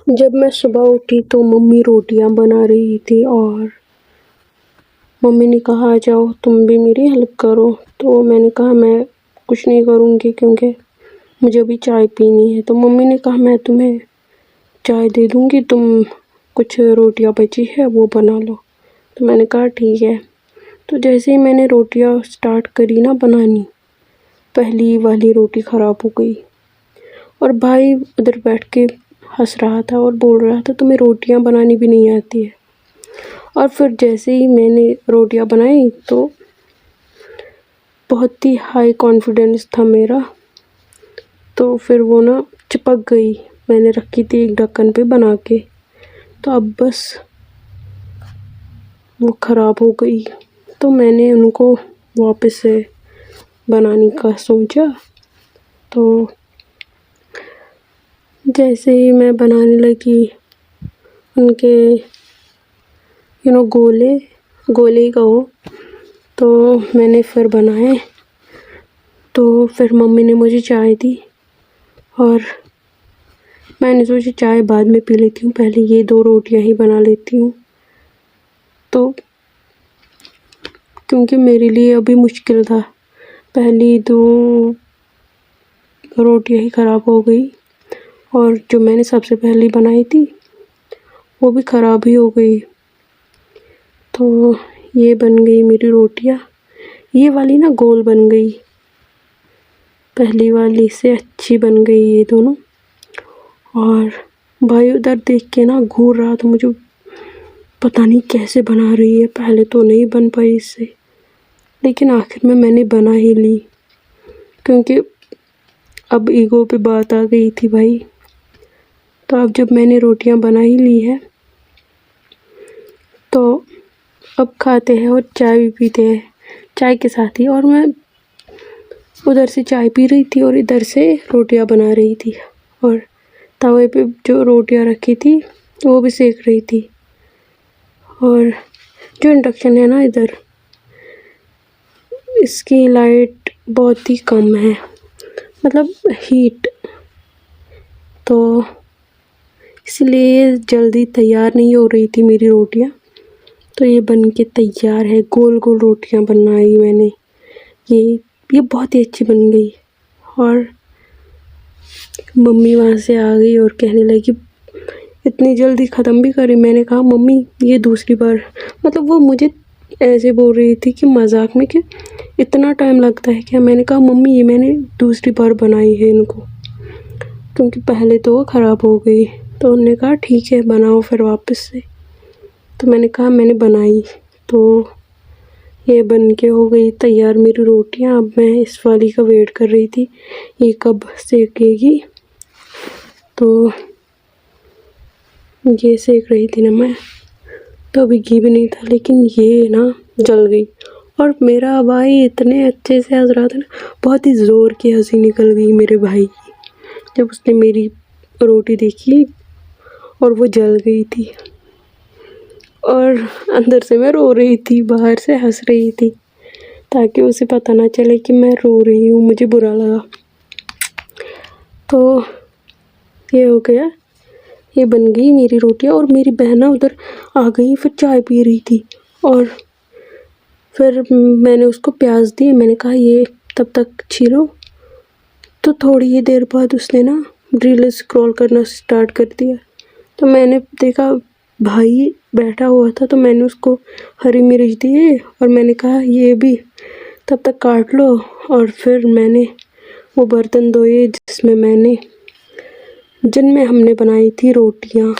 जब मैं सुबह उठी तो मम्मी रोटियां बना रही थी और मम्मी ने कहा आ जाओ तुम भी मेरी हेल्प करो। तो मैंने कहा मैं कुछ नहीं करूँगी क्योंकि मुझे अभी चाय पीनी है। तो मम्मी ने कहा मैं तुम्हें चाय दे दूँगी, तुम कुछ रोटियां बची है वो बना लो। तो मैंने कहा ठीक है। तो जैसे ही मैंने रोटियां स्टार्ट करी ना बनानी, पहली वाली रोटी ख़राब हो गई और भाई उधर बैठ के हंस रहा था और बोल रहा था तुम्हें रोटियां बनानी भी नहीं आती है। और फिर जैसे ही मैंने रोटियां बनाई तो बहुत ही हाई कॉन्फिडेंस था मेरा, तो फिर वो ना चिपक गई। मैंने रखी थी एक ढक्कन पे बना के, तो अब बस वो ख़राब हो गई। तो मैंने उनको वापस से बनाने का सोचा। तो जैसे ही मैं बनाने लगी उनके गोले ही कहो, तो मैंने फिर बनाए। तो फिर मम्मी ने मुझे चाय दी और मैंने सोचा चाय बाद में पी लेती हूँ, पहले ये 2 रोटियां ही बना लेती हूँ। तो क्योंकि मेरे लिए अभी मुश्किल था, पहली 2 रोटियां ही ख़राब हो गई और जो मैंने सबसे पहली बनाई थी वो भी ख़राब ही हो गई। तो ये बन गई मेरी रोटियां। ये वाली ना गोल बन गई, पहली वाली से अच्छी बन गई ये दोनों। और भाई उधर देख के ना घूर रहा था मुझे, पता नहीं कैसे बना रही है, पहले तो नहीं बन पाई इससे, लेकिन आखिर में मैंने बना ही ली क्योंकि अब ईगो पे बात आ गई थी भाई। तो अब जब मैंने रोटियां बना ही ली है तो अब खाते हैं और चाय भी पीते हैं चाय के साथ ही। और मैं उधर से चाय पी रही थी और इधर से रोटियां बना रही थी और तवे पे जो रोटियां रखी थी वो भी सेक रही थी। और जो इंडक्शन है ना इधर, इसकी लाइट बहुत ही कम है, मतलब हीट, तो इसलिए जल्दी तैयार नहीं हो रही थी मेरी रोटियां। तो ये बन के तैयार है, गोल गोल रोटियां बनाई मैंने, ये बहुत ही अच्छी बन गई। और मम्मी वहाँ से आ गई और कहने लगी इतनी जल्दी ख़त्म भी करी। मैंने कहा मम्मी ये दूसरी बार, मतलब वो मुझे ऐसे बोल रही थी कि मजाक में कि इतना टाइम लगता है क्या। मैंने कहा मम्मी ये मैंने दूसरी बार बनाई है इनको, क्योंकि पहले तो वो ख़राब हो गई। तो उन्होंने कहा ठीक है बनाओ फिर वापस से। तो मैंने कहा मैंने बनाई, तो ये बन के हो गई तैयार मेरी रोटियां। अब मैं इस वाली का वेट कर रही थी ये कब सेकेगी। तो ये सेक रही थी ना मैं, तो अभी घी भी नहीं था, लेकिन ये ना जल गई। और मेरा भाई इतने अच्छे से हंस रहा था ना, बहुत ही ज़ोर की हंसी निकल गई मेरे भाई की जब उसने मेरी रोटी देखी और वो जल गई थी। और अंदर से मैं रो रही थी, बाहर से हंस रही थी, ताकि उसे पता ना चले कि मैं रो रही हूँ, मुझे बुरा लगा। तो ये हो गया, ये बन गई मेरी रोटियां। और मेरी बहन उधर आ गई, फिर चाय पी रही थी और फिर मैंने उसको प्याज दी। मैंने कहा ये तब तक छीलो। तो थोड़ी ही देर बाद उसने ना रील स्क्रॉल करना स्टार्ट कर दिया। तो मैंने देखा भाई बैठा हुआ था, तो मैंने उसको हरी मिर्च दिए और मैंने कहा ये भी तब तक काट लो। और फिर मैंने वो बर्तन धोए जिनमें हमने बनाई थी रोटियां।